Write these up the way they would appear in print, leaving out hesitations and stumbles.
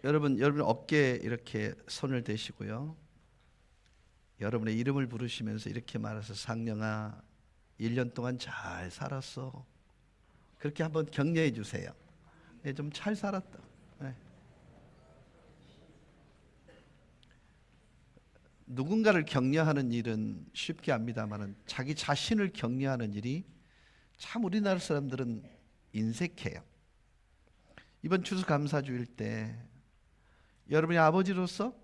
여러분 어깨에 이렇게 손을 대시고요. 여러분의 이름을 부르시면서 이렇게 말해서 상령아, 1년 동안 잘 살았어. 그렇게 한번 격려해 주세요. 네, 좀 잘 살았다. 네. 누군가를 격려하는 일은 쉽게 합니다만 자기 자신을 격려하는 일이 참 우리나라 사람들은 인색해요. 이번 추수감사주일 때 여러분이 아버지로서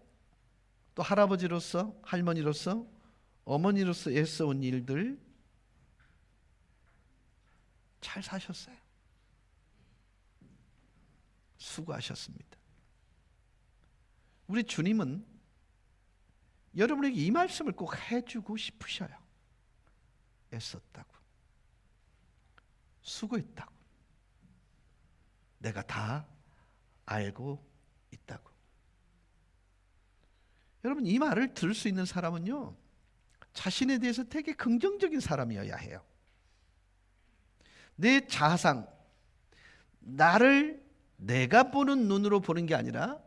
또 할아버지로서 할머니로서 어머니로서 애써온 일들 잘 사셨어요. 수고하셨습니다. 우리 주님은 여러분에게 이 말씀을 꼭 해주고 싶으셔요. 애썼다고, 수고했다고, 내가 다 알고 있다고. 여러분, 이 말을 들을 수 있는 사람은요, 자신에 대해서 되게 긍정적인 사람이어야 해요. 내 자상, 나를 내가 보는 눈으로 보는 게 아니라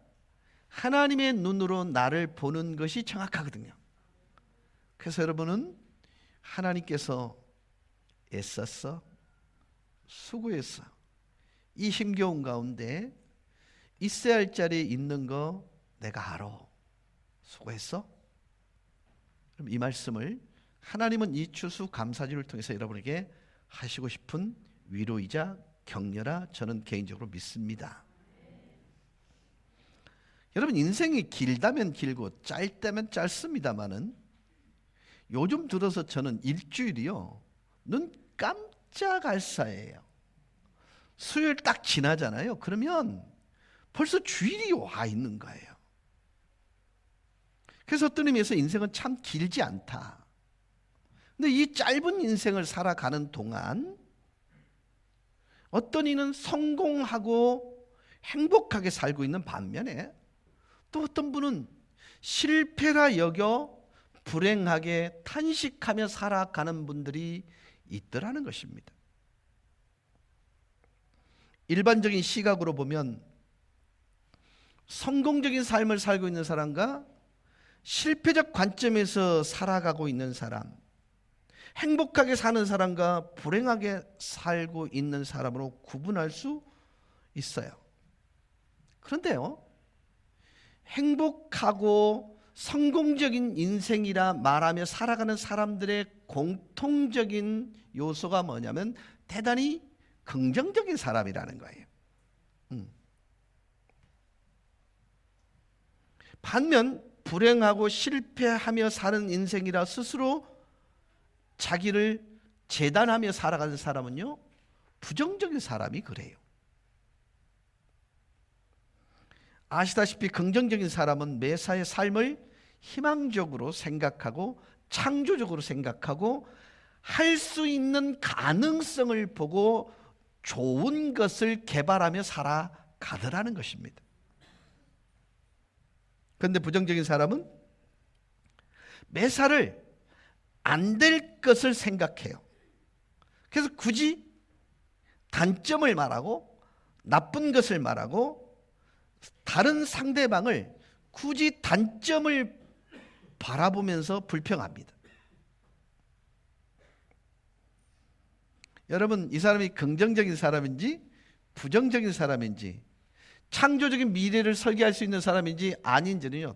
하나님의 눈으로 나를 보는 것이 정확하거든요. 그래서 여러분은 하나님께서 애썼어, 수고했어, 이 힘겨운 가운데 있어야 할 자리에 있는 거 내가 알아. 수고했어? 그럼 이 말씀을 하나님은 이 추수감사주를 통해서 여러분에게 하시고 싶은 위로이자 격려라 저는 개인적으로 믿습니다. 여러분, 인생이 길다면 길고 짧다면 짧습니다만은 요즘 들어서 저는 일주일이요, 눈 깜짝할 사이에요. 수요일 딱 지나잖아요. 그러면 벌써 주일이 와 있는 거예요. 그래서 어떤 의미에서 인생은 참 길지 않다. 근데 이 짧은 인생을 살아가는 동안 어떤 이는 성공하고 행복하게 살고 있는 반면에 또 어떤 분은 실패라 여겨 불행하게 탄식하며 살아가는 분들이 있더라는 것입니다. 일반적인 시각으로 보면 성공적인 삶을 살고 있는 사람과 실패적 관점에서 살아가고 있는 사람, 행복하게 사는 사람과 불행하게 살고 있는 사람으로 구분할 수 있어요. 그런데요, 행복하고 성공적인 인생이라 말하며 살아가는 사람들의 공통적인 요소가 뭐냐면 대단히 긍정적인 사람이라는 거예요. 반면 불행하고 실패하며 사는 인생이라 스스로 자기를 재단하며 살아가는 사람은요, 부정적인 사람이 그래요. 아시다시피 긍정적인 사람은 매사의 삶을 희망적으로 생각하고 창조적으로 생각하고 할 수 있는 가능성을 보고 좋은 것을 개발하며 살아가더라는 것입니다. 그런데 부정적인 사람은 매사를 안 될 것을 생각해요. 그래서 굳이 단점을 말하고 나쁜 것을 말하고 다른 상대방을 굳이 단점을 바라보면서 불평합니다. 여러분, 이 사람이 긍정적인 사람인지 부정적인 사람인지 창조적인 미래를 설계할 수 있는 사람인지 아닌지는요,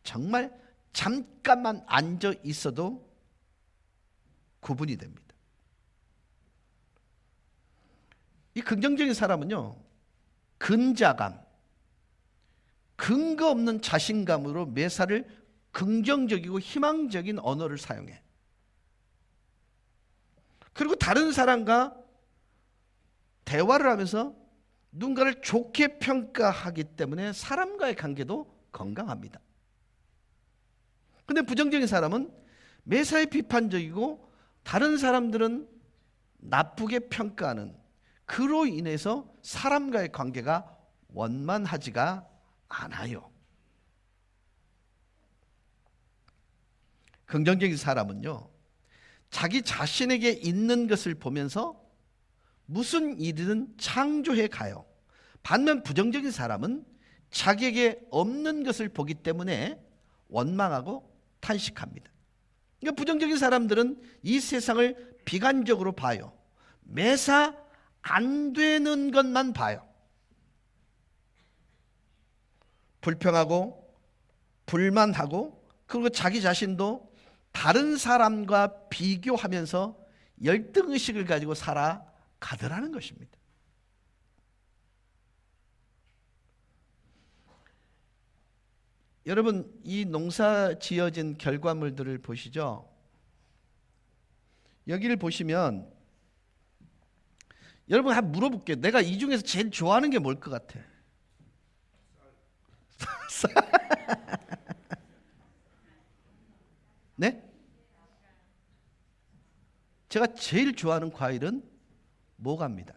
정말 잠깐만 앉아 있어도 구분이 됩니다. 이 긍정적인 사람은요, 근자감, 근거 없는 자신감으로 매사를 긍정적이고 희망적인 언어를 사용해. 그리고 다른 사람과 대화를 하면서 누군가를 좋게 평가하기 때문에 사람과의 관계도 건강합니다. 그런데 부정적인 사람은 매사에 비판적이고 다른 사람들은 나쁘게 평가하는, 그로 인해서 사람과의 관계가 원만하지가 않아요. 긍정적인 사람은요, 자기 자신에게 있는 것을 보면서 무슨 일이든 창조해 가요. 반면 부정적인 사람은 자기에게 없는 것을 보기 때문에 원망하고 탄식합니다. 그러니까 부정적인 사람들은 이 세상을 비관적으로 봐요. 매사 안 되는 것만 봐요. 불평하고 불만하고, 그리고 자기 자신도 다른 사람과 비교하면서 열등의식을 가지고 살아가더라는 것입니다. 여러분, 이 농사 지어진 결과물들을 보시죠. 여기를 보시면 여러분 한번 물어볼게요. 내가 이 중에서 제일 좋아하는 게 뭘 것 같아? 네? 제가 제일 좋아하는 과일은 모가입니다.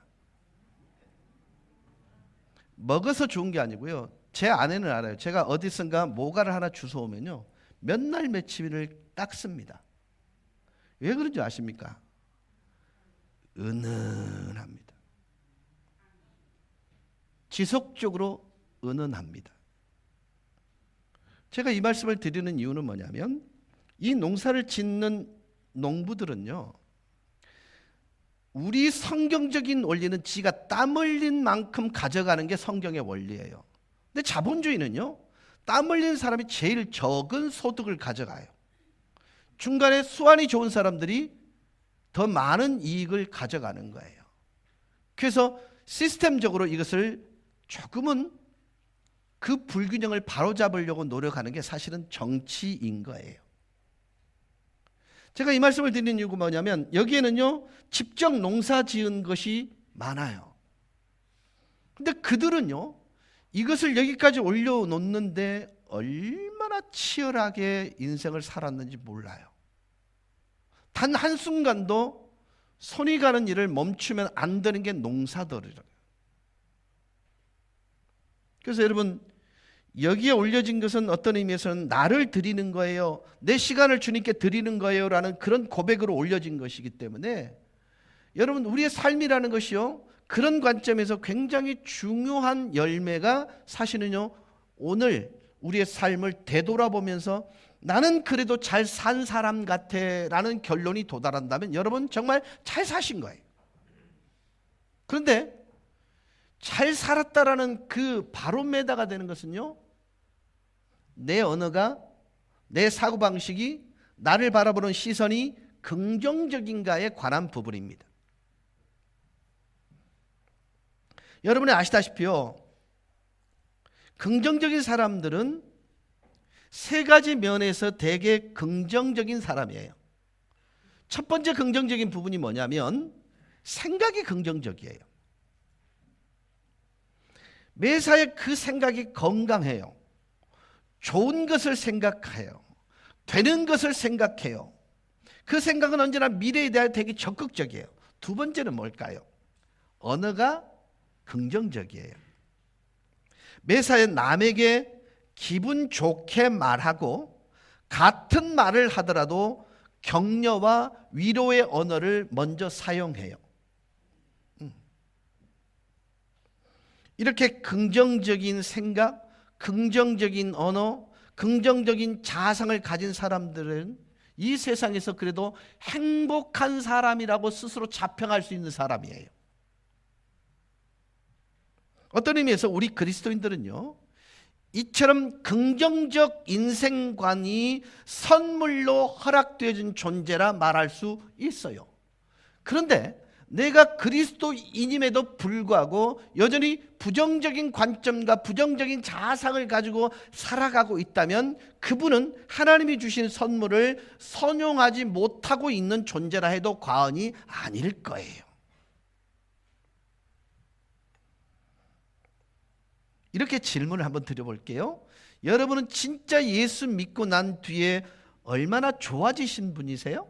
먹어서 좋은 게 아니고요. 제 아내는 알아요. 제가 어디선가 모가를 하나 주워오면요, 몇 날 며칠을 닦습니다. 왜 그런지 아십니까? 은은합니다. 지속적으로 은은합니다. 제가 이 말씀을 드리는 이유는 뭐냐면, 이 농사를 짓는 농부들은요, 우리 성경적인 원리는 지가 땀 흘린 만큼 가져가는 게 성경의 원리예요. 근데 자본주의는요, 땀 흘린 사람이 제일 적은 소득을 가져가요. 중간에 수완이 좋은 사람들이 더 많은 이익을 가져가는 거예요. 그래서 시스템적으로 이것을 조금은 그 불균형을 바로잡으려고 노력하는 게 사실은 정치인 거예요. 제가 이 말씀을 드리는 이유가 뭐냐면, 여기에는요, 직접 농사 지은 것이 많아요. 근데 그들은요, 이것을 여기까지 올려놓는데 얼마나 치열하게 인생을 살았는지 몰라요. 단 한순간도 손이 가는 일을 멈추면 안 되는 게 농사더라고요. 그래서 여러분, 여기에 올려진 것은 어떤 의미에서는 나를 드리는 거예요, 내 시간을 주님께 드리는 거예요 라는 그런 고백으로 올려진 것이기 때문에, 여러분, 우리의 삶이라는 것이요, 그런 관점에서 굉장히 중요한 열매가 사실은요, 오늘 우리의 삶을 되돌아보면서 나는 그래도 잘 산 사람 같아 라는 결론이 도달한다면 여러분 정말 잘 사신 거예요. 그런데 잘 살았다라는 그 바로메다가 되는 것은요, 내 언어가, 내 사고방식이, 나를 바라보는 시선이 긍정적인가에 관한 부분입니다. 여러분이 아시다시피요, 긍정적인 사람들은 세 가지 면에서 되게 긍정적인 사람이에요. 첫 번째 긍정적인 부분이 뭐냐면 생각이 긍정적이에요. 매사에 그 생각이 건강해요. 좋은 것을 생각해요. 되는 것을 생각해요. 그 생각은 언제나 미래에 대해 되게 적극적이에요. 두 번째는 뭘까요? 언어가 긍정적이에요. 매사에 남에게 기분 좋게 말하고, 같은 말을 하더라도 격려와 위로의 언어를 먼저 사용해요. 이렇게 긍정적인 생각, 긍정적인 언어, 긍정적인 자상을 가진 사람들은 이 세상에서 그래도 행복한 사람이라고 스스로 자평할 수 있는 사람이에요. 어떤 의미에서 우리 그리스도인들은요, 이처럼 긍정적 인생관이 선물로 허락되어진 존재라 말할 수 있어요. 그런데 내가 그리스도인임에도 불구하고 여전히 부정적인 관점과 부정적인 자상을 가지고 살아가고 있다면 그분은 하나님이 주신 선물을 선용하지 못하고 있는 존재라 해도 과언이 아닐 거예요. 이렇게 질문을 한번 드려볼게요. 여러분은 진짜 예수 믿고 난 뒤에 얼마나 좋아지신 분이세요?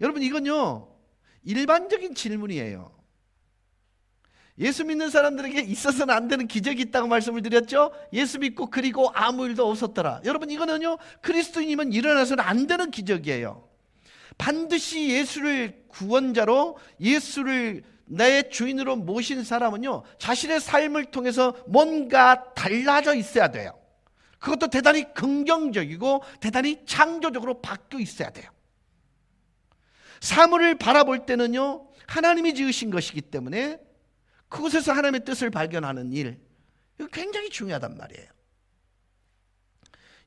여러분, 이건요, 일반적인 질문이에요. 예수 믿는 사람들에게 있어서는 안 되는 기적이 있다고 말씀을 드렸죠. 예수 믿고 그리고 아무 일도 없었더라. 여러분, 이거는요, 그리스도인이면 일어나서는 안 되는 기적이에요. 반드시 예수를 구원자로, 예수를 내 주인으로 모신 사람은요, 자신의 삶을 통해서 뭔가 달라져 있어야 돼요. 그것도 대단히 긍정적이고 대단히 창조적으로 바뀌어 있어야 돼요. 사물을 바라볼 때는요, 하나님이 지으신 것이기 때문에 그곳에서 하나님의 뜻을 발견하는 일, 이거 굉장히 중요하단 말이에요.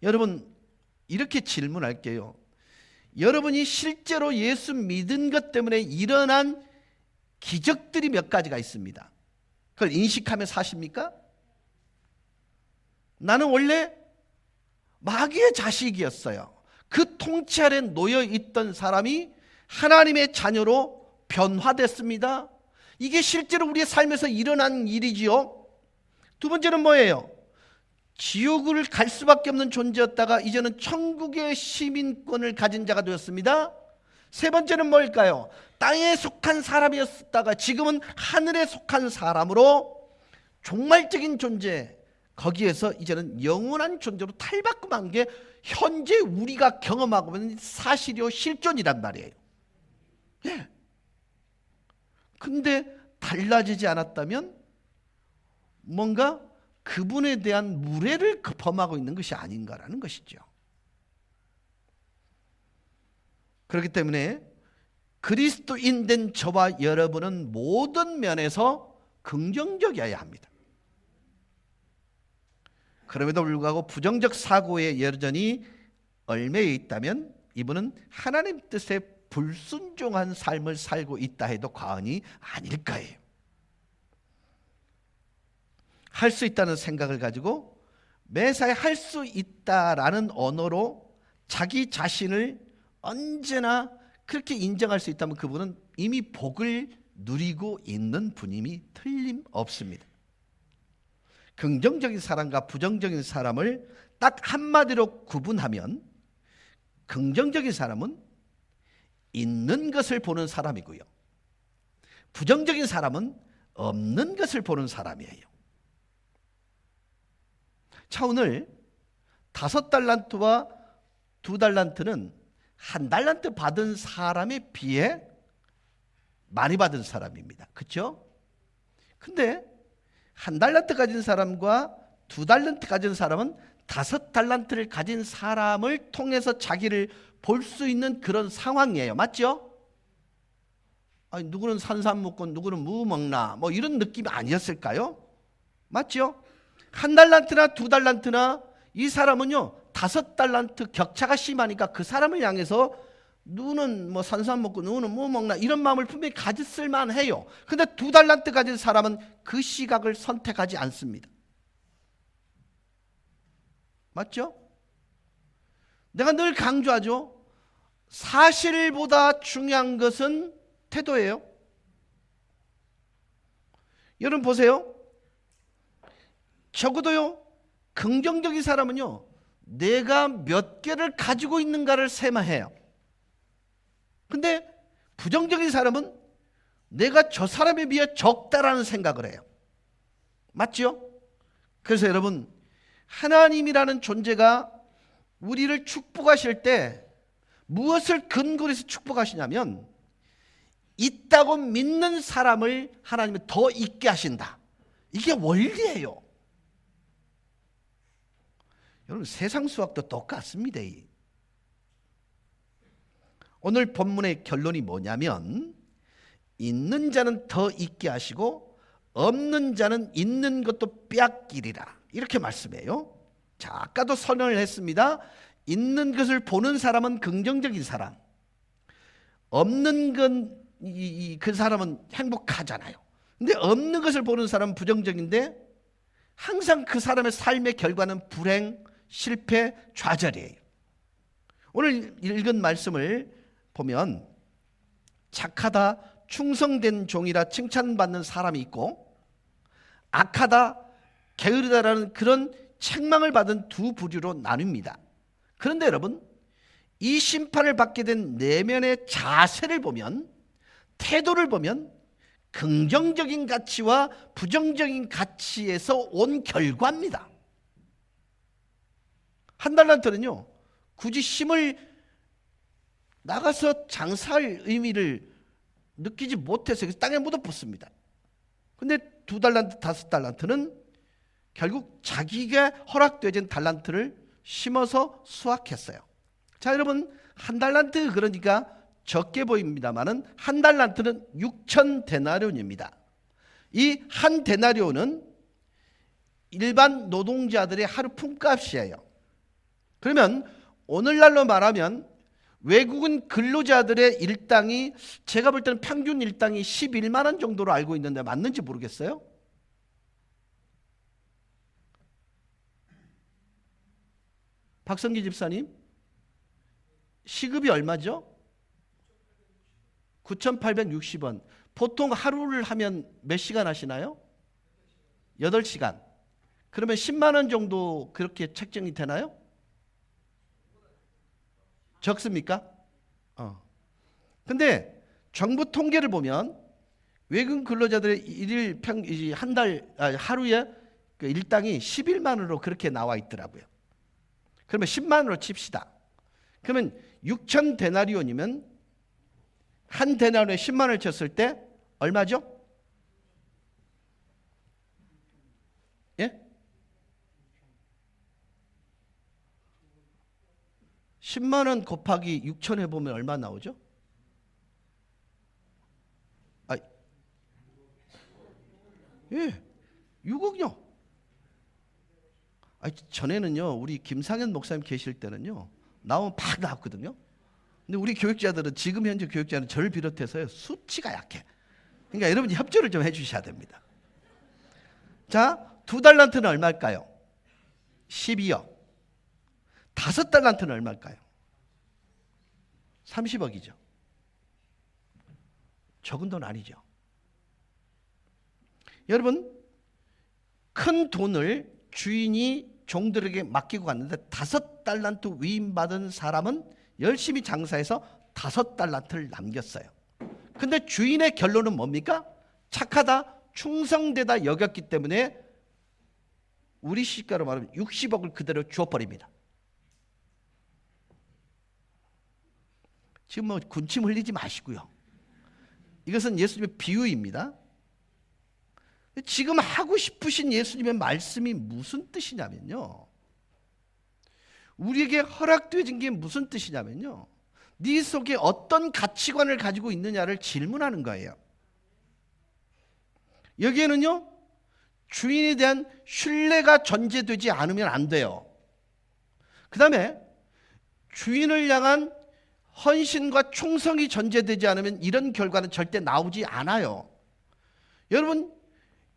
여러분, 이렇게 질문할게요. 여러분이 실제로 예수 믿은 것 때문에 일어난 기적들이 몇 가지가 있습니다. 그걸 인식하며 사십니까? 나는 원래 마귀의 자식이었어요. 그 통치 아래 놓여 있던 사람이 하나님의 자녀로 변화됐습니다. 이게 실제로 우리의 삶에서 일어난 일이지요. 두 번째는 뭐예요? 지옥을 갈 수밖에 없는 존재였다가 이제는 천국의 시민권을 가진 자가 되었습니다. 세 번째는 뭘까요? 땅에 속한 사람이었다가 지금은 하늘에 속한 사람으로 종말적인 존재, 거기에서 이제는 영원한 존재로 탈바꿈한 게 현재 우리가 경험하고 있는 사실이요, 실존이란 말이에요. 예. 근데 달라지지 않았다면 뭔가 그분에 대한 무례를 범하고 있는 것이 아닌가라는 것이죠. 그렇기 때문에 그리스도인 된 저와 여러분은 모든 면에서 긍정적이어야 합니다. 그럼에도 불구하고 부정적 사고에 여전히 얽매여 있다면 이분은 하나님 뜻에 불순종한 삶을 살고 있다 해도 과언이 아닐 거예요. 할 수 있다는 생각을 가지고 매사에 할 수 있다라는 언어로 자기 자신을 언제나 그렇게 인정할 수 있다면 그분은 이미 복을 누리고 있는 분임이 틀림없습니다. 긍정적인 사람과 부정적인 사람을 딱 한마디로 구분하면 긍정적인 사람은 있는 것을 보는 사람이고요, 부정적인 사람은 없는 것을 보는 사람이에요. 자, 오늘 5달란트와 2달란트는 1달란트 받은 사람에 비해 많이 받은 사람입니다. 그렇죠? 근데 1달란트 가진 사람과 2달란트 가진 사람은 5달란트를 가진 사람을 통해서 자기를 볼 수 있는 그런 상황이에요. 맞죠? 아니, 누구는 산삼 먹고 누구는 무 먹나, 뭐 이런 느낌이 아니었을까요? 맞죠? 1달란트나 2달란트나 이 사람은요 5달란트 격차가 심하니까 그 사람을 향해서 누구는 뭐 산삼 먹고 누구는 뭐 먹나 이런 마음을 분명히 가졌을 만해요. 근데 2달란트 가진 사람은 그 시각을 선택하지 않습니다. 맞죠? 내가 늘 강조하죠. 사실보다 중요한 것은 태도예요. 여러분 보세요. 적어도요, 긍정적인 사람은요, 내가 몇 개를 가지고 있는가를 세마해요. 근데 부정적인 사람은 내가 저 사람에 비해 적다라는 생각을 해요. 맞죠? 그래서 여러분, 하나님이라는 존재가 우리를 축복하실 때 무엇을 근거로 해서 축복하시냐면 있다고 믿는 사람을 하나님은 더 있게 하신다. 이게 원리예요. 여러분, 세상 수학도 똑같습니다. 오늘 본문의 결론이 뭐냐면 있는 자는 더 있게 하시고 없는 자는 있는 것도 빼앗기리라, 이렇게 말씀해요. 자, 아까도 선언을 했습니다. 있는 것을 보는 사람은 긍정적인 사람, 없는 건 그 사람은 행복하잖아요. 근데 없는 것을 보는 사람은 부정적인데 항상 그 사람의 삶의 결과는 불행, 실패, 좌절이에요. 오늘 읽은 말씀을 보면 착하다, 충성된 종이라 칭찬받는 사람이 있고 악하다, 게으르다라는 그런 책망을 받은 두 부류로 나뉩니다. 그런데 여러분, 이 심판을 받게 된 내면의 자세를 보면, 태도를 보면 긍정적인 가치와 부정적인 가치에서 온 결과입니다. 1달란트는요 굳이 힘을 나가서 장사할 의미를 느끼지 못해서 땅에 묻어붙습니다. 근데 2달란트, 5달란트는 결국 자기가 허락되어진 달란트를 심어서 수확했어요. 자, 여러분, 1달란트 그러니까 적게 보입니다만은 1달란트는 6,000데나리온입니다. 이 1데나리온은 일반 노동자들의 하루 품값이에요. 그러면 오늘날로 말하면 외국인 근로자들의 일당이 제가 볼 때는 평균 일당이 11만 원 정도로 알고 있는데 맞는지 모르겠어요. 박성기 집사님, 시급이 얼마죠? 9,860원. 보통 하루를 하면 몇 시간 하시나요? 8시간. 그러면 10만 원 정도 그렇게 책정이 되나요? 적습니까? 근데 정부 통계를 보면 외국인 근로자들의 일일 하루에 그 일당이 11만 원으로 그렇게 나와 있더라고요. 그러면 10만 원으로 칩시다. 그러면 6,000데나리온이면 한 데나리온에 10만 원을 쳤을 때 얼마죠? 예? 10만 원 곱하기 6천 해보면 얼마 나오죠? 예, 6억요. 전에는요, 우리 김상현 목사님 계실 때는요, 나오면 팍 나왔거든요. 근데 우리 교육자들은, 지금 현재 교육자는 저를 비롯해서요, 수치가 약해. 그러니까 여러분이 협조를 좀 해주셔야 됩니다. 자, 2달란트는 얼마일까요? 12억. 5달란트는 얼마일까요? 30억이죠. 적은 돈 아니죠. 여러분, 큰 돈을 주인이 종들에게 맡기고 갔는데 5달란트 위임받은 사람은 열심히 장사해서 5달란트를 남겼어요. 근데 주인의 결론은 뭡니까? 착하다, 충성되다 여겼기 때문에 우리 시가로 말하면 60억을 그대로 주어버립니다. 지금 뭐 군침 흘리지 마시고요. 이것은 예수님의 비유입니다. 지금 하고 싶으신 예수님의 말씀이 무슨 뜻이냐면요, 우리에게 허락되어진 게 무슨 뜻이냐면요, 네 속에 어떤 가치관을 가지고 있느냐를 질문하는 거예요. 여기에는요, 주인에 대한 신뢰가 전제되지 않으면 안 돼요. 그 다음에 주인을 향한 헌신과 충성이 전제되지 않으면 이런 결과는 절대 나오지 않아요. 여러분,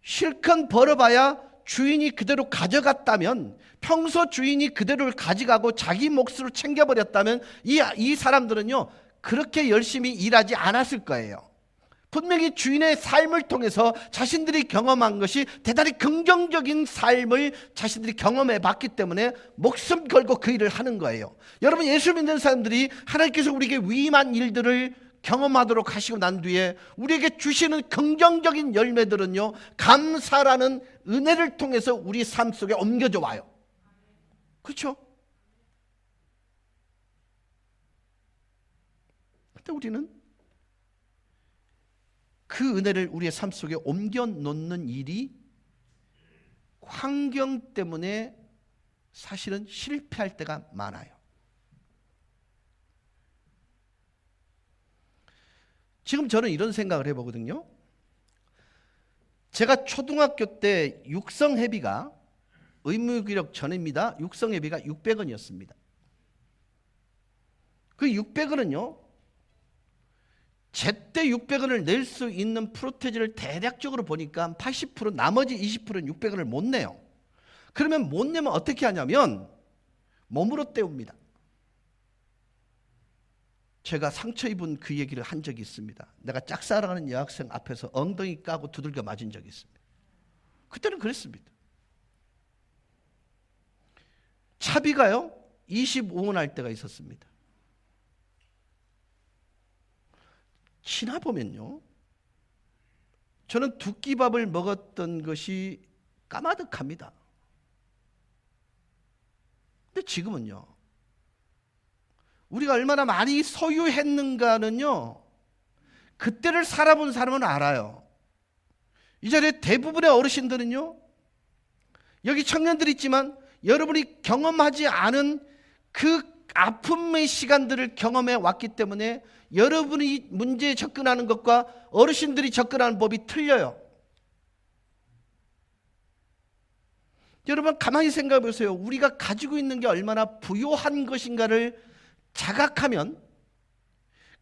실컷 벌어봐야 주인이 그대로 가져갔다면, 평소 주인이 그대로를 가져가고 자기 몫으로 챙겨버렸다면 이 사람들은요, 그렇게 열심히 일하지 않았을 거예요. 분명히 주인의 삶을 통해서 자신들이 경험한 것이 대단히 긍정적인 삶을 자신들이 경험해 봤기 때문에 목숨 걸고 그 일을 하는 거예요. 여러분, 예수 믿는 사람들이 하나님께서 우리에게 위임한 일들을 경험하도록 하시고 난 뒤에 우리에게 주시는 긍정적인 열매들은요, 감사라는 은혜를 통해서 우리 삶 속에 옮겨져 와요. 그렇죠? 근데 우리는 그 은혜를 우리의 삶 속에 옮겨 놓는 일이 환경 때문에 사실은 실패할 때가 많아요. 지금 저는 이런 생각을 해보거든요. 제가 초등학교 때 육성회비가, 의무교육 전입니다, 육성회비가 600원이었습니다. 그 600원은요, 제때 600원을 낼 수 있는 프로테지를 대략적으로 보니까 80%, 나머지 20%는 600원을 못 내요. 그러면 못 내면 어떻게 하냐면 몸으로 때웁니다. 제가 상처 입은 그 얘기를 한 적이 있습니다. 내가 짝사랑하는 여학생 앞에서 엉덩이 까고 두들겨 맞은 적이 있습니다. 그때는 그랬습니다. 차비가요 25원 할 때가 있었습니다. 지나보면요, 저는 두 끼밥을 먹었던 것이 까마득합니다. 근데 지금은요, 우리가 얼마나 많이 소유했는가는요, 그때를 살아본 사람은 알아요. 이 자리에 대부분의 어르신들은요, 여기 청년들이 있지만 여러분이 경험하지 않은 그 아픔의 시간들을 경험해 왔기 때문에 여러분이 문제에 접근하는 것과 어르신들이 접근하는 법이 틀려요. 여러분 가만히 생각해 보세요. 우리가 가지고 있는 게 얼마나 부요한 것인가를 자각하면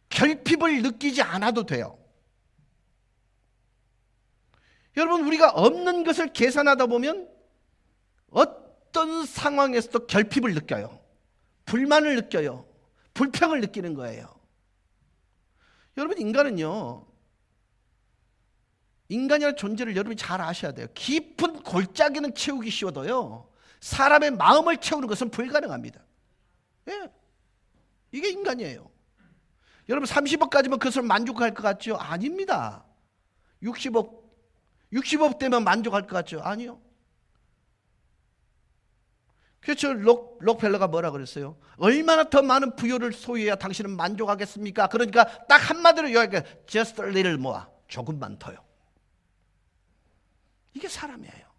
결핍을 느끼지 않아도 돼요. 여러분 우리가 없는 것을 계산하다 보면 어떤 상황에서도 결핍을 느껴요. 불만을 느껴요. 불평을 느끼는 거예요. 여러분 인간은요, 인간이라는 존재를 여러분이 잘 아셔야 돼요. 깊은 골짜기는 채우기 쉬워도요, 사람의 마음을 채우는 것은 불가능합니다. 예, 이게 인간이에요. 여러분 30억 가지면 그것을 만족할 것 같죠? 아닙니다. 60억 되면 만족할 것 같죠? 아니요. 그래서 록펠러가 뭐라 그랬어요? 얼마나 더 많은 부여를 소유해야 당신은 만족하겠습니까? 그러니까 딱 한마디로 이야기해, just a little more, 조금만 더요. 이게 사람이에요.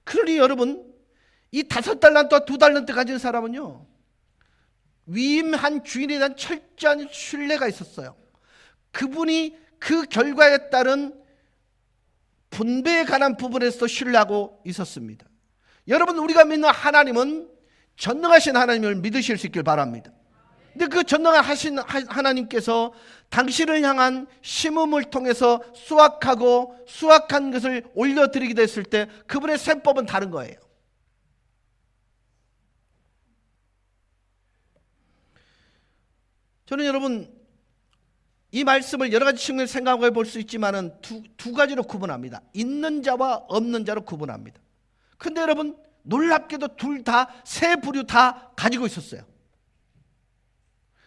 그러니 여러분, 이 5달란트와 2달란트 가진 사람은요, 위임한 주인에 대한 철저한 신뢰가 있었어요. 그분이 그 결과에 따른 분배에 관한 부분에서 신뢰하고 있었습니다. 여러분 우리가 믿는 하나님은 전능하신 하나님을 믿으실 수 있길 바랍니다. 근데 그 전능하신 하나님께서 당신을 향한 심음을 통해서 수확한 것을 올려드리게 됐을 때 그분의 셈법은 다른 거예요. 저는 여러분 이 말씀을 여러 가지 측면에서 생각해 볼 수 있지만은 두 가지로 구분합니다. 있는 자와 없는 자로 구분합니다. 근데 여러분 놀랍게도 둘 다 세 부류 다 가지고 있었어요.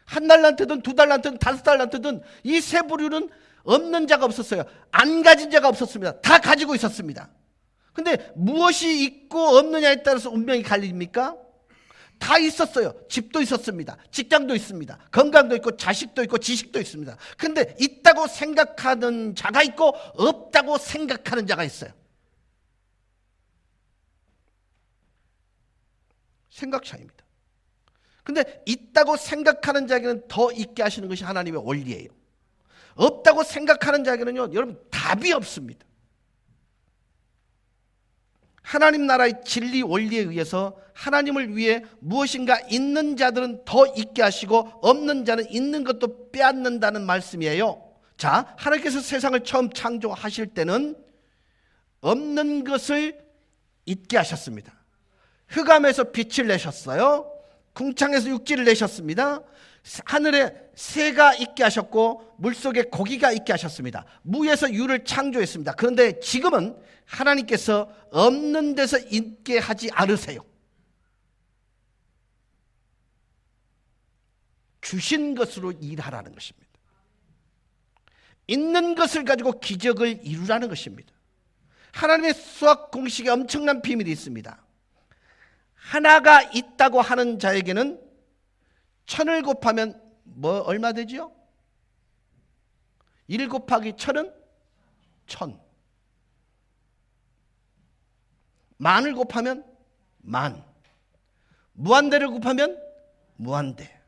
1달란트든 2달란트든 5달란트든 이 세 부류는 없는 자가 없었어요. 안 가진 자가 없었습니다. 다 가지고 있었습니다. 근데 무엇이 있고 없느냐에 따라서 운명이 갈립니까? 다 있었어요. 집도 있었습니다. 직장도 있습니다. 건강도 있고 자식도 있고 지식도 있습니다. 근데 있다고 생각하는 자가 있고 없다고 생각하는 자가 있어요. 생각 차이입니다. 근데 있다고 생각하는 자에게는 더 있게 하시는 것이 하나님의 원리예요. 없다고 생각하는 자에게는요, 여러분 답이 없습니다. 하나님 나라의 진리 원리에 의해서 하나님을 위해 무엇인가 있는 자들은 더 있게 하시고 없는 자는 있는 것도 빼앗는다는 말씀이에요. 자, 하나님께서 세상을 처음 창조하실 때는 없는 것을 있게 하셨습니다. 흑암에서 빛을 내셨어요. 궁창에서 육지를 내셨습니다. 하늘에 새가 있게 하셨고 물속에 고기가 있게 하셨습니다. 무에서 유를 창조했습니다. 그런데 지금은 하나님께서 없는 데서 있게 하지 않으세요. 주신 것으로 일하라는 것입니다. 있는 것을 가지고 기적을 이루라는 것입니다. 하나님의 수학 공식에 엄청난 비밀이 있습니다. 하나가 있다고 하는 자에게는 1000을 곱하면 얼마 되죠? 1 곱하기 1000은 1000. 만을 곱하면 만. 무한대를 곱하면 무한대.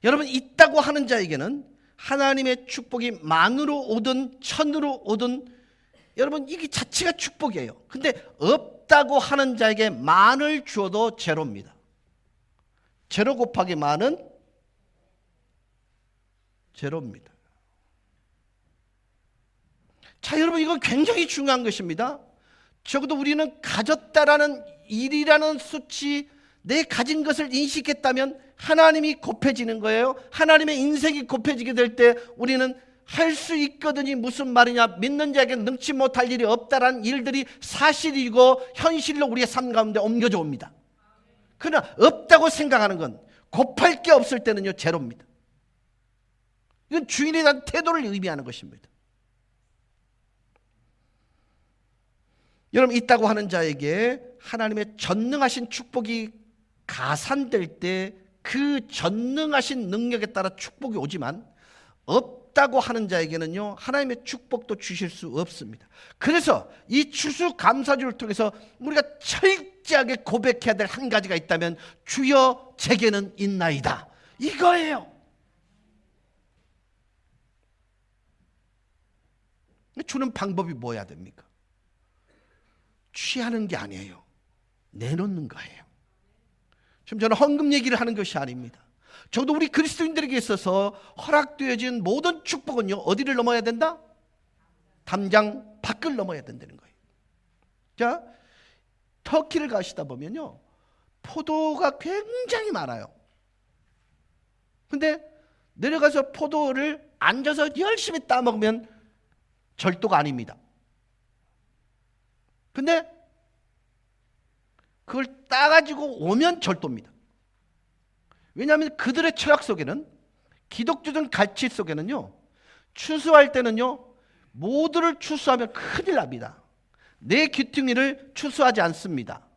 여러분 있다고 하는 자에게는 하나님의 축복이 만으로 오든 1000으로 오든 여러분 이게 자체가 축복이에요. 근데 없다고 하는 자에게 만을 주어도 제로입니다. 제로 곱하기 만은 제로입니다. 자, 여러분 이건 굉장히 중요한 것입니다. 적어도 우리는 가졌다라는 1이라는 수치, 내 가진 것을 인식했다면 하나님이 곱해지는 거예요. 하나님의 인생이 곱해지게 될 때 우리는 할 수 있거든이 무슨 말이냐, 믿는 자에게 능치 못할 일이 없다라는 일들이 사실이고 현실로 우리의 삶 가운데 옮겨져 옵니다. 그러나 없다고 생각하는 건 곱할 게 없을 때는요 제로입니다. 이건 주인에 대한 태도를 의미하는 것입니다. 여러분 있다고 하는 자에게 하나님의 전능하신 축복이 가산될 때 그 전능하신 능력에 따라 축복이 오지만 없다고 하는 자에게는요, 하나님의 축복도 주실 수 없습니다. 그래서 이 추수감사주를 통해서 우리가 철저하게 고백해야 될 한 가지가 있다면 주여 제게는 있나이다, 이거예요. 주는 방법이 뭐야 됩니까? 취하는 게 아니에요. 내놓는 거예요. 지금 저는 헌금 얘기를 하는 것이 아닙니다. 저도 우리 그리스도인들에게 있어서 허락되어진 모든 축복은요, 어디를 넘어야 된다? 담장 밖을 넘어야 된다는 거예요. 자, 터키를 가시다 보면요, 포도가 굉장히 많아요. 근데 내려가서 포도를 앉아서 열심히 따먹으면 절도가 아닙니다. 근데 그걸 따가지고 오면 절도입니다. 왜냐하면 그들의 철학 속에는, 기독교적 가치 속에는요, 추수할 때는요, 모두를 추수하면 큰일 납니다. 내 귀퉁이를 추수하지 않습니다.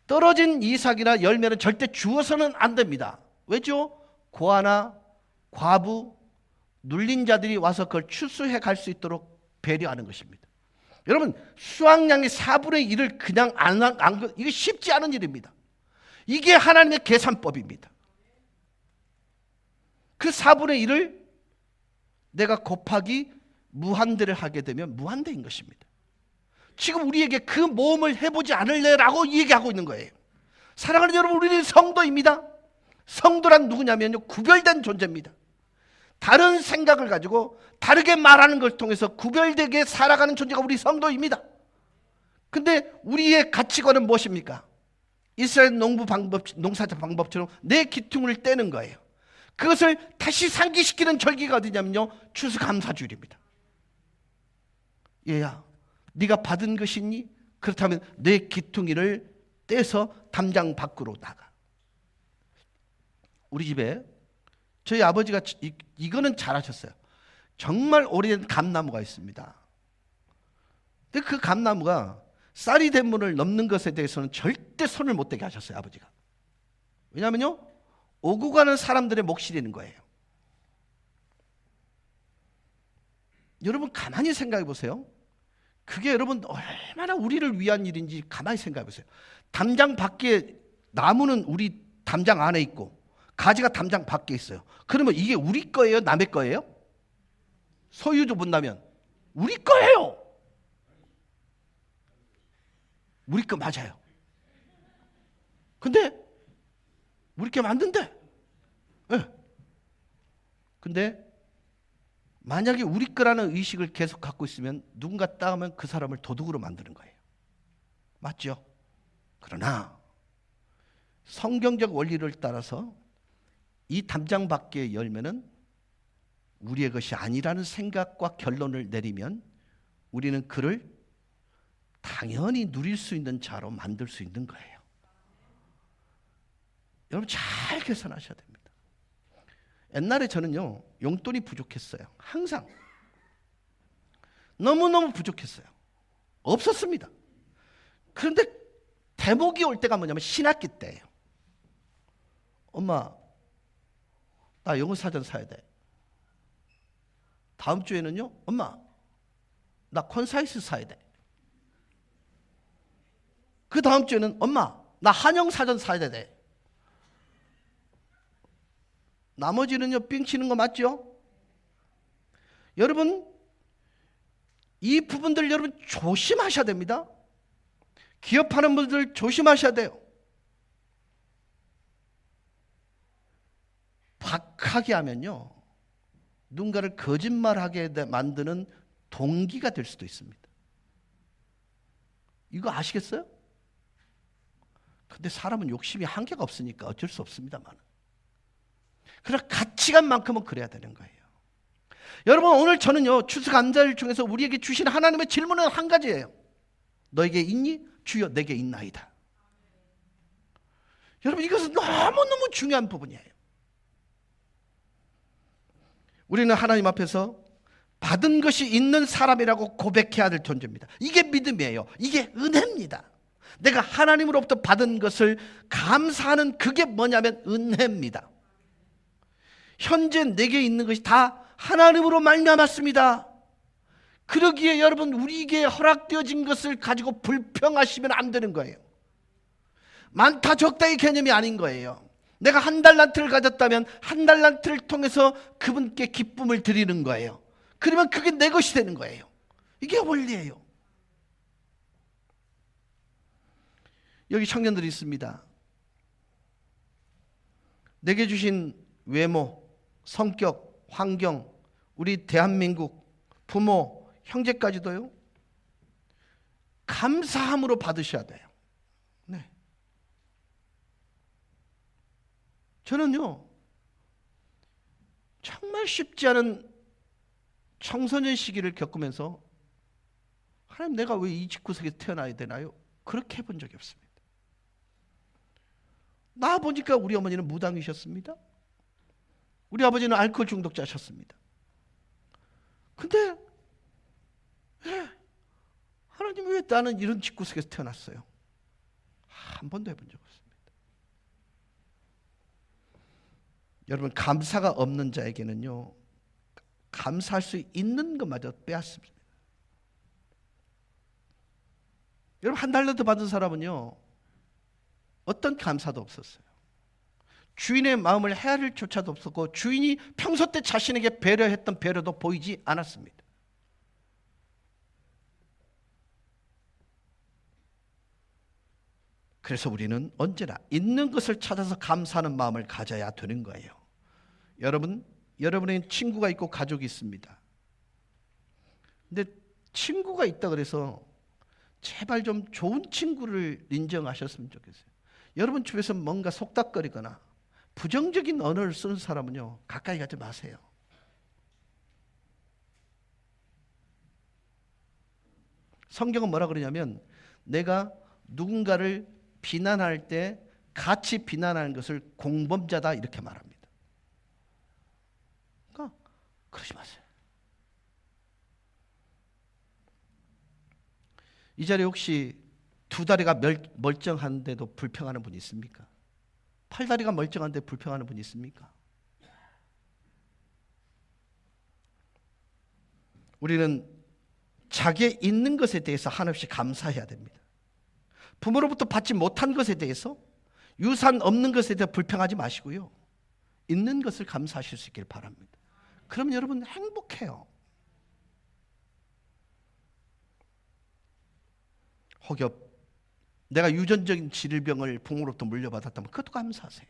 떨어진 이삭이나 열매는 절대 주어서는 안 됩니다. 왜죠? 고아나 과부, 눌린 자들이 와서 그걸 추수해 갈 수 있도록 배려하는 것입니다. 여러분, 수확량의 4분의 1을 그냥 이게 쉽지 않은 일입니다. 이게 하나님의 계산법입니다. 그 4분의 1을 내가 곱하기 무한대를 하게 되면 무한대인 것입니다. 지금 우리에게 그 모험을 해보지 않을래라고 얘기하고 있는 거예요. 사랑하는 여러분, 우리는 성도입니다. 성도란 누구냐면요, 구별된 존재입니다. 다른 생각을 가지고 다르게 말하는 걸 통해서 구별되게 살아가는 존재가 우리 성도입니다. 근데 우리의 가치관은 무엇입니까? 이스라엘 농사자 방법처럼 내 기퉁을 떼는 거예요. 그것을 다시 상기시키는 절기가 어디냐면요, 추수감사주일입니다. 얘야, 네가 받은 것이 있니? 그렇다면 내 기퉁이를 떼서 담장 밖으로 나가. 우리 집에 저희 아버지가 이거는 잘하셨어요. 정말 오래된 감나무가 있습니다. 근데 그 감나무가 쌀이 된 문을 넘는 것에 대해서는 절대 손을 못 대게 하셨어요, 아버지가. 왜냐하면요, 오고 가는 사람들의 몫이 되는 거예요. 여러분 가만히 생각해 보세요. 그게 여러분 얼마나 우리를 위한 일인지 가만히 생각해 보세요. 담장 밖에, 나무는 우리 담장 안에 있고 가지가 담장 밖에 있어요. 그러면 이게 우리 거예요, 남의 거예요? 소유주 본다면 우리 거예요. 우리 거 맞아요. 근데 우리 게 맞는데, 네. 근데 만약에 우리 거라는 의식을 계속 갖고 있으면 누군가 따면 그 사람을 도둑으로 만드는 거예요. 맞죠? 그러나 성경적 원리를 따라서 이 담장 밖의 열매는 우리의 것이 아니라는 생각과 결론을 내리면 우리는 그를 당연히 누릴 수 있는 자로 만들 수 있는 거예요. 여러분 잘 계산하셔야 됩니다. 옛날에 저는요, 용돈이 부족했어요. 항상 너무너무 부족했어요. 없었습니다. 그런데 대목이 올 때가 뭐냐면 신학기 때예요. 엄마, 나 영어 사전 사야 돼. 다음 주에는요, 엄마, 나 콘사이스 사야 돼. 그 다음 주에는 엄마, 나 한영 사전 사야 돼. 나머지는요, 삥 치는 거 맞죠? 여러분, 이 부분들 여러분 조심하셔야 됩니다. 기업하는 분들 조심하셔야 돼요. 박하게 하면요, 누군가를 거짓말하게 만드는 동기가 될 수도 있습니다. 이거 아시겠어요? 근데 사람은 욕심이 한계가 없으니까 어쩔 수 없습니다만, 그러나 가치관만큼은 그래야 되는 거예요. 여러분, 오늘 저는요, 추수감사를 통해서 우리에게 주신 하나님의 질문은 한 가지예요. 너에게 있니? 주여 내게 있나이다. 여러분, 이것은 너무너무 중요한 부분이에요. 우리는 하나님 앞에서 받은 것이 있는 사람이라고 고백해야 될 존재입니다. 이게 믿음이에요. 이게 은혜입니다. 내가 하나님으로부터 받은 것을 감사하는 그게 뭐냐면 은혜입니다. 현재 내게 있는 것이 다 하나님으로 말미암았습니다. 그러기에 여러분, 우리에게 허락되어진 것을 가지고 불평하시면 안 되는 거예요. 많다 적다의 개념이 아닌 거예요. 내가 한 달란트를 가졌다면 한 달란트를 통해서 그분께 기쁨을 드리는 거예요. 그러면 그게 내 것이 되는 거예요. 이게 원리예요. 여기 청년들이 있습니다. 내게 주신 외모, 성격, 환경, 우리 대한민국, 부모, 형제까지도요, 감사함으로 받으셔야 돼요. 네. 저는요, 정말 쉽지 않은 청소년 시기를 겪으면서 하나님, 내가 왜 이 집구석에 태어나야 되나요? 그렇게 해본 적이 없습니다. 나와보니까 우리 어머니는 무당이셨습니다. 우리 아버지는 알코올 중독자셨습니다. 근데 하나님, 왜 나는 이런 집구석에서 태어났어요? 한 번도 해본 적 없습니다. 여러분, 감사가 없는 자에게는요, 감사할 수 있는 것마저 빼앗습니다. 여러분, 한 달란트 받은 사람은요, 어떤 감사도 없었어요. 주인의 마음을 헤아릴 조차도 없었고, 주인이 평소 때 자신에게 배려했던 배려도 보이지 않았습니다. 그래서 우리는 언제나 있는 것을 찾아서 감사하는 마음을 가져야 되는 거예요. 여러분의 친구가 있고 가족이 있습니다. 근데 친구가 있다 그래서 제발 좀 좋은 친구를 인정하셨으면 좋겠어요. 여러분 주변에서 뭔가 속닥거리거나 부정적인 언어를 쓰는 사람은요, 가까이 가지 마세요. 성경은 뭐라 그러냐면, 내가 누군가를 비난할 때 같이 비난하는 것을 공범자다, 이렇게 말합니다. 그러니까 그러지 마세요. 이 자리에 혹시 두 다리가 멀쩡한데도 불평하는 분이 있습니까? 팔다리가 멀쩡한데 불평하는 분이 있습니까? 우리는 자기의 있는 것에 대해서 한없이 감사해야 됩니다. 부모로부터 받지 못한 것에 대해서, 유산 없는 것에 대해서 불평하지 마시고요, 있는 것을 감사하실 수 있길 바랍니다. 그럼 여러분 행복해요. 혹여 내가 유전적인 질병을 부모로부터 물려받았다면 그것도 감사하세요.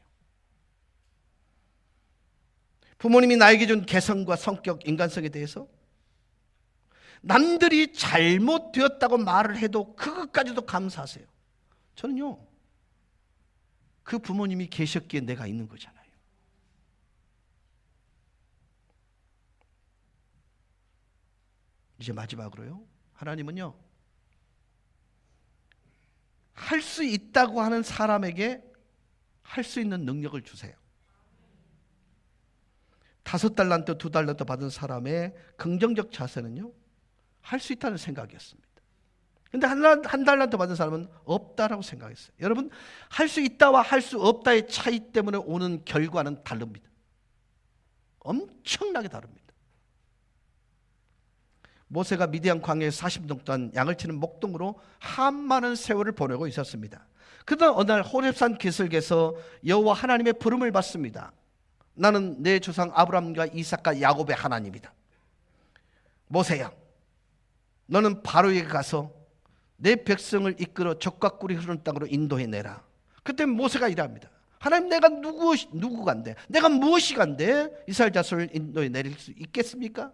부모님이 나에게 준 개성과 성격, 인간성에 대해서 남들이 잘못되었다고 말을 해도 그것까지도 감사하세요. 저는요, 그 부모님이 계셨기에 내가 있는 거잖아요. 이제 마지막으로요, 하나님은요, 할 수 있다고 하는 사람에게 할 수 있는 능력을 주세요. 5달란트, 2달란트 받은 사람의 긍정적 자세는요, 할 수 있다는 생각이었습니다. 근데 한 달란트 받은 사람은 없다라고 생각했어요. 여러분, 할 수 있다와 할 수 없다의 차이 때문에 오는 결과는 다릅니다. 엄청나게 다릅니다. 모세가 미디안 광야에 40년 동안 양을 치는 목동으로 한많은 세월을 보내고 있었습니다. 그러다 어느 날 호렙산 기슭에서 여호와 하나님의 부름을 받습니다. 나는 내 조상 아브라함과 이삭과 야곱의 하나님이다. 모세야, 너는 바로에게 가서 내 백성을 이끌어 적과 꿀이 흐르는 땅으로 인도해내라. 그때 모세가 이랍니다. 하나님, 내가 누구간데, 내가 무엇이 간데 이스라엘 자손을 인도해 내릴 수 있겠습니까?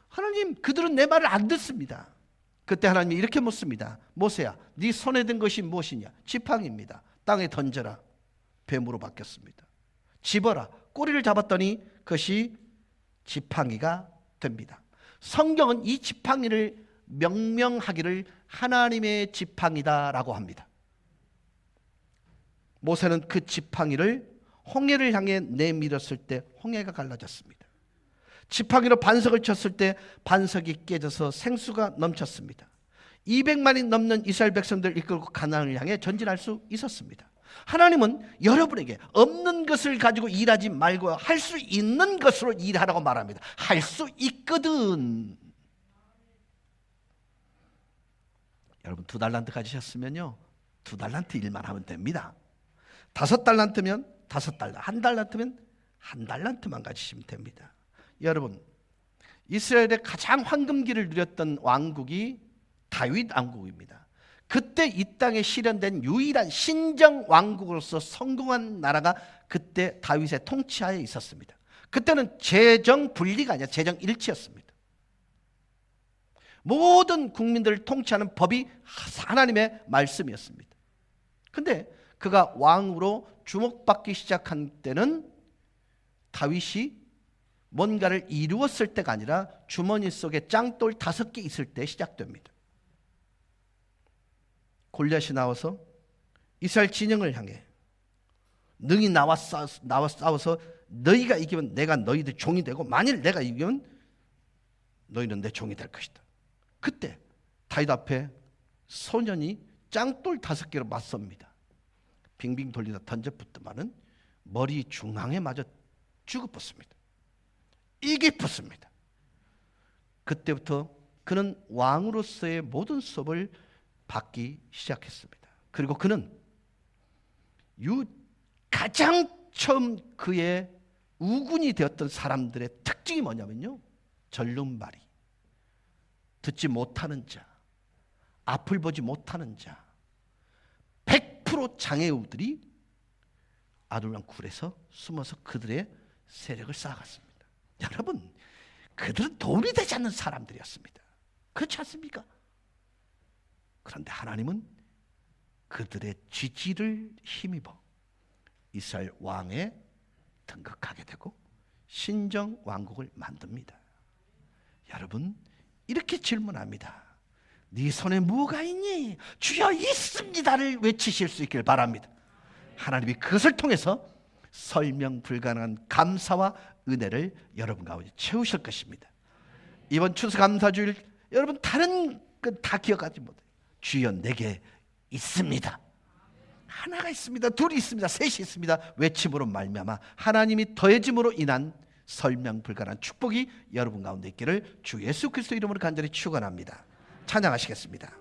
하나님, 그들은 내 말을 안 듣습니다. 그때 하나님이 이렇게 묻습니다. 모세야, 네 손에 든 것이 무엇이냐? 지팡이입니다. 땅에 던져라. 뱀으로 바뀌었습니다. 집어라. 꼬리를 잡았더니 그것이 지팡이가 됩니다. 성경은 이 지팡이를 명명하기를 하나님의 지팡이다라고 합니다. 모세는 그 지팡이를 홍해를 향해 내밀었을 때 홍해가 갈라졌습니다. 지팡이로 반석을 쳤을 때 반석이 깨져서 생수가 넘쳤습니다. 200만이 넘는 이스라엘 백성들을 이끌고 가나안을 향해 전진할 수 있었습니다. 하나님은 여러분에게 없는 것을 가지고 일하지 말고 할 수 있는 것으로 일하라고 말합니다. 할 수 있거든. 여러분 2달란트 가지셨으면요 2달란트 일만 하면 됩니다. 5달란트면 5달란트, 1달란트면 1달란트만 가지시면 됩니다. 여러분 이스라엘의 가장 황금기를 누렸던 왕국이 다윗 왕국입니다. 그때 이 땅에 실현된 유일한 신정 왕국으로서 성공한 나라가 그때 다윗의 통치하에 있었습니다. 그때는 재정 분리가 아니라 재정 일치였습니다. 모든 국민들을 통치하는 법이 하나님의 말씀이었습니다. 근데 그가 왕으로 주목받기 시작한 때는 다윗이 뭔가를 이루었을 때가 아니라 주머니 속에 짱돌 5개 있을 때 시작됩니다. 골리앗이 나와서 이스라엘 진영을 향해 능히 나와 싸워서 너희가 이기면 내가 너희들 종이 되고 만일 내가 이기면 너희는 내 종이 될 것이다. 그때 다윗 앞에 소년이 짱돌 5개로 맞섭니다. 빙빙 돌리다 던져붙더만은 머리 중앙에 맞아 죽어붙습니다. 이게 붙습니다. 그때부터 그는 왕으로서의 모든 수업을 받기 시작했습니다. 그리고 그는 가장 처음 그의 우군이 되었던 사람들의 특징이 뭐냐면요, 절름발이, 듣지 못하는 자, 앞을 보지 못하는 자, 100% 장애우들이 아둘람 굴에서 숨어서 그들의 세력을 쌓아갔습니다. 여러분, 그들은 도움이 되지 않는 사람들이었습니다. 그렇지 않습니까? 그런데 하나님은 그들의 지지를 힘입어 이스라엘 왕에 등극하게 되고 신정 왕국을 만듭니다. 여러분, 이렇게 질문합니다. 네 손에 뭐가 있니? 주여 있습니다를 외치실 수 있길 바랍니다. 하나님이 그것을 통해서 설명 불가능한 감사와 은혜를 여러분 가운데 채우실 것입니다. 이번 추수감사주일 여러분 다른 건 다 기억하지 못해요. 주여 내게 있습니다. 하나가 있습니다. 둘이 있습니다. 셋이 있습니다. 외침으로 말미암아 하나님이 더해짐으로 인한 설명 불가능한 축복이 여러분 가운데 있기를 주 예수 그리스도 이름으로 간절히 축원합니다. 찬양하시겠습니다.